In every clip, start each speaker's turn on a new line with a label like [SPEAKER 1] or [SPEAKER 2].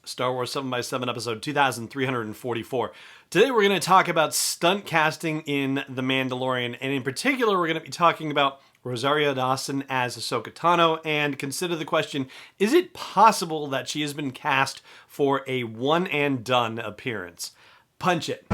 [SPEAKER 1] Star Wars 7x7 episode 2344. Today we're going to talk about stunt casting in The Mandalorian, and in particular we're going to be talking about Rosario Dawson as Ahsoka Tano, and consider the question, is it possible that she has been cast for a one and done appearance? Punch it.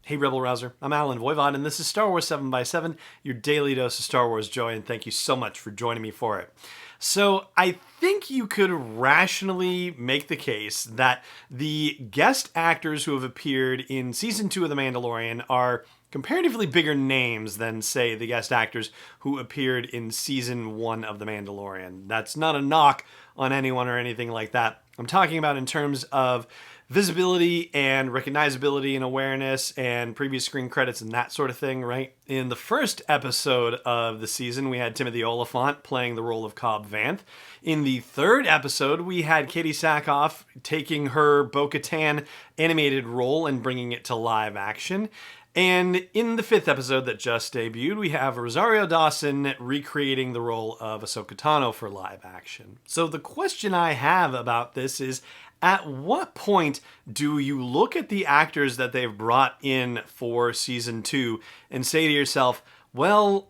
[SPEAKER 1] Hey Rebel Rouser, I'm Alan Voivod, and this is Star Wars 7x7, your daily dose of Star Wars joy, and thank you so much for joining me for it. So I think you could rationally make the case that the guest actors who have appeared in Season 2 of The Mandalorian are comparatively bigger names than, say, the guest actors who appeared in Season 1 of The Mandalorian. That's not a knock on anyone or anything like that. I'm talking about in terms of visibility and recognizability and awareness and previous screen credits and that sort of thing, right? In the first episode of the season, we had Timothy Olyphant playing the role of Cobb Vanth. In the third episode, we had Katie Sackhoff taking her Bo-Katan animated role and bringing it to live action. And in the fifth episode that just debuted, we have Rosario Dawson recreating the role of Ahsoka Tano for live action. So the question I have about this is, at what point do you look at the actors that they've brought in for Season 2 and say to yourself, well,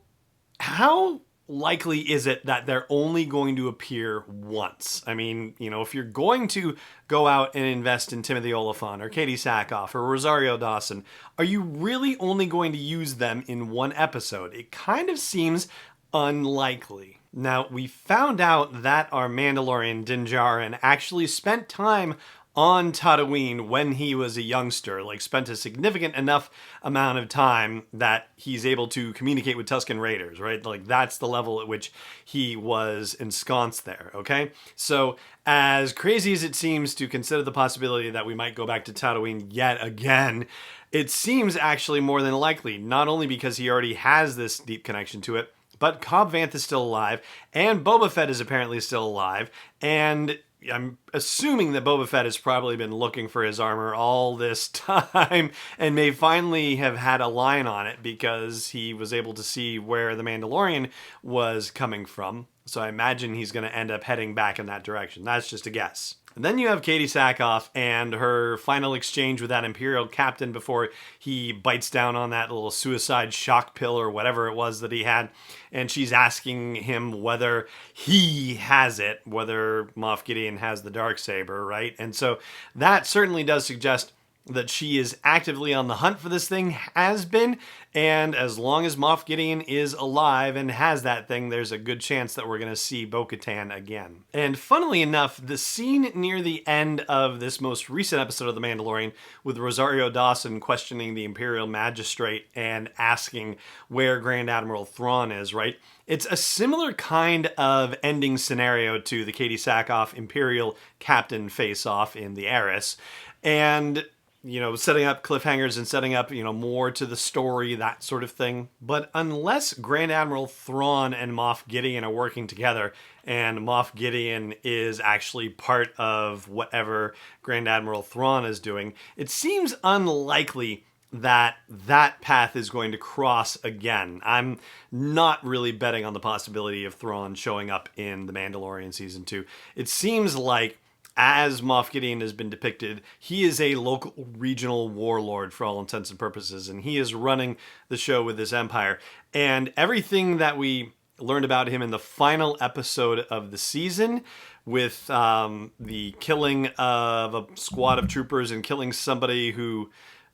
[SPEAKER 1] how likely is it that they're only going to appear once? I mean, you know, if you're going to go out and invest in Timothy Olyphant or Katie Sackhoff or Rosario Dawson, are you really only going to use them in one episode? It kind of seems unlikely. Now, we found out that our Mandalorian Din Djarin actually spent time on Tatooine when he was a youngster, like spent a significant enough amount of time that he's able to communicate with Tusken Raiders, right? Like that's the level at which he was ensconced there, okay? So as crazy as it seems to consider the possibility that we might go back to Tatooine yet again, it seems actually more than likely, not only because he already has this deep connection to it, but Cobb Vanth is still alive, and Boba Fett is apparently still alive, and I'm assuming that Boba Fett has probably been looking for his armor all this time and may finally have had a line on it because he was able to see where the Mandalorian was coming from. So I imagine he's going to end up heading back in that direction. That's just a guess. And then you have Katie Sackhoff and her final exchange with that Imperial captain before he bites down on that little suicide shock pill or whatever it was that he had. And she's asking him whether he has it, whether Moff Gideon has the Darksaber, right? And so that certainly does suggest that she is actively on the hunt for this thing, has been, and as long as Moff Gideon is alive and has that thing, there's a good chance that we're going to see Bo-Katan again. And funnily enough, the scene near the end of this most recent episode of The Mandalorian with Rosario Dawson questioning the Imperial Magistrate and asking where Grand Admiral Thrawn is, right? It's a similar kind of ending scenario to the Katie Sackhoff Imperial Captain face-off in The Heiress, and you know, setting up cliffhangers and setting up, you know, more to the story, that sort of thing. But unless Grand Admiral Thrawn and Moff Gideon are working together, and Moff Gideon is actually part of whatever Grand Admiral Thrawn is doing, it seems unlikely that that path is going to cross again. I'm not really betting on the possibility of Thrawn showing up in The Mandalorian Season 2. It seems like, as Moff Gideon has been depicted, he is a local regional warlord for all intents and purposes, and he is running the show with this empire. And everything that we learned about him in the final episode of the season, with the killing of a squad of troopers and killing somebody who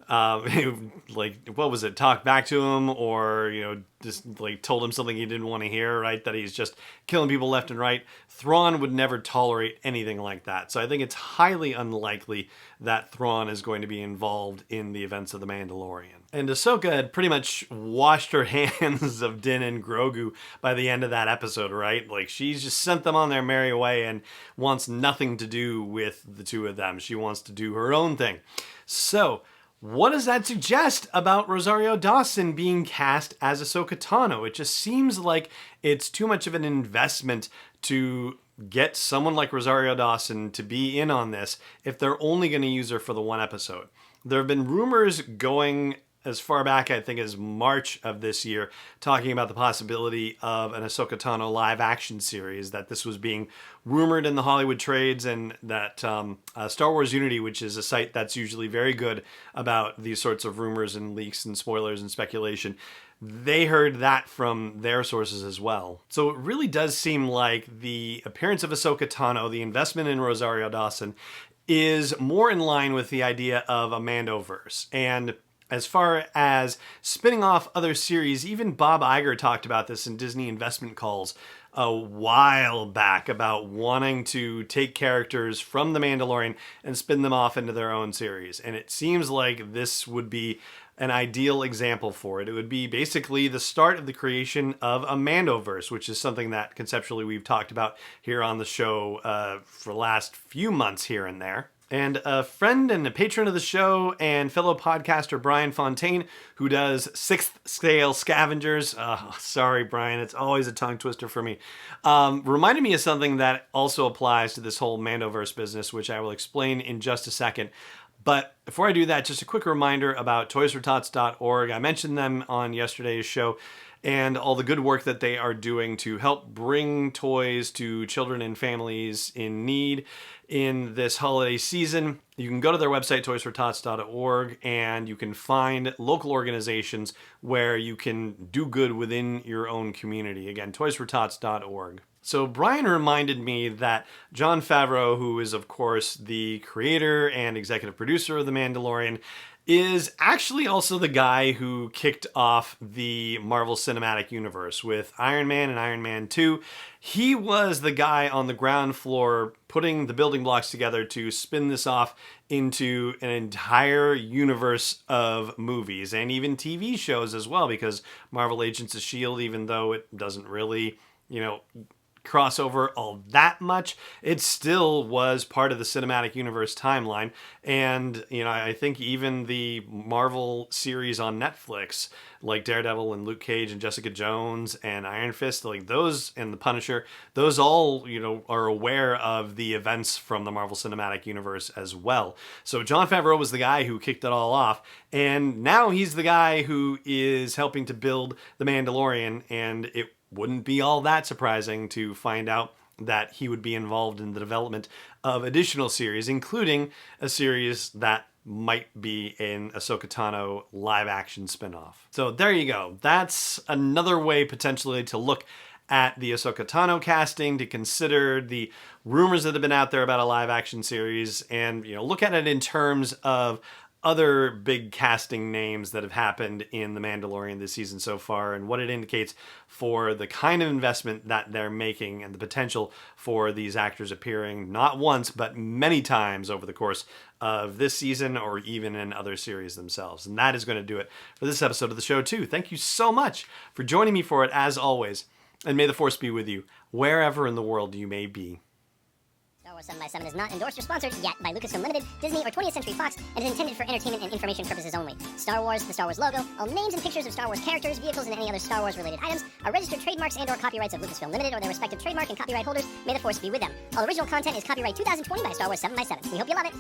[SPEAKER 1] like, what was it, talked back to him, or, you know, just like told him something he didn't want to hear, right? That he's just killing people left and right. Thrawn would never tolerate anything like that. So I think it's highly unlikely that Thrawn is going to be involved in the events of The Mandalorian. And Ahsoka had pretty much washed her hands of Din and Grogu by the end of that episode, right? Like, she's just sent them on their merry way and wants nothing to do with the two of them. She wants to do her own thing. So what does that suggest about Rosario Dawson being cast as Ahsoka Tano? It just seems like it's too much of an investment to get someone like Rosario Dawson to be in on this if they're only going to use her for the one episode. There have been rumors going as far back, I think, as March of this year, talking about the possibility of an Ahsoka Tano live action series, that this was being rumored in the Hollywood trades, and that Star Wars Unity, which is a site that's usually very good about these sorts of rumors and leaks and spoilers and speculation, they heard that from their sources as well. So it really does seem like the appearance of Ahsoka Tano, the investment in Rosario Dawson, is more in line with the idea of a Mandoverse. And as far as spinning off other series, even Bob Iger talked about this in Disney investment calls a while back, about wanting to take characters from The Mandalorian and spin them off into their own series. And it seems like this would be an ideal example for it. It would be basically the start of the creation of a Mandoverse, which is something that conceptually we've talked about here on the show for the last few months here and there. And a friend and a patron of the show and fellow podcaster Brian Fontaine, who does Sixth Scale Scavengers, sorry Brian, it's always a tongue twister for me, reminded me of something that also applies to this whole Mandoverse business, which I will explain in just a second. But before I do that, just a quick reminder about toysfortots.org. I mentioned them on yesterday's show, and all the good work that they are doing to help bring toys to children and families in need in this holiday season. You can go to their website, toysfortots.org, and you can find local organizations where you can do good within your own community. Again, toysfortots.org. So Brian reminded me that Jon Favreau, who is of course the creator and executive producer of The Mandalorian, is actually also the guy who kicked off the Marvel Cinematic Universe with Iron Man and Iron Man 2. He was the guy on the ground floor putting the building blocks together to spin this off into an entire universe of movies and even TV shows as well, because Marvel Agents of S.H.I.E.L.D., even though it doesn't really, crossover all that much, it still was part of the cinematic universe timeline. And I think even the Marvel series on Netflix, like Daredevil and Luke Cage and Jessica Jones and Iron Fist, like those, and the Punisher, those all are aware of the events from the Marvel Cinematic Universe as well. So Jon Favreau was the guy who kicked it all off, and now he's the guy who is helping to build The Mandalorian, and it wouldn't be all that surprising to find out that he would be involved in the development of additional series, including a series that might be an Ahsoka Tano live-action spinoff. So there you go. That's another way potentially to look at the Ahsoka Tano casting, to consider the rumors that have been out there about a live-action series, and look at it in terms of other big casting names that have happened in The Mandalorian this season so far, and what it indicates for the kind of investment that they're making and the potential for these actors appearing not once but many times over the course of this season or even in other series themselves. And that is going to do it for this episode of the show too. Thank you so much for joining me for it as always, and may the Force be with you wherever in the world you may be.
[SPEAKER 2] Star Wars 7x7 is not endorsed or sponsored yet by Lucasfilm Limited, Disney, or 20th Century Fox, and is intended for entertainment and information purposes only. Star Wars, the Star Wars logo, all names and pictures of Star Wars characters, vehicles, and any other Star Wars-related items are registered trademarks and/or copyrights of Lucasfilm Limited or their respective trademark and copyright holders. May the Force be with them. All original content is copyright 2020 by Star Wars 7x7. We hope you love it.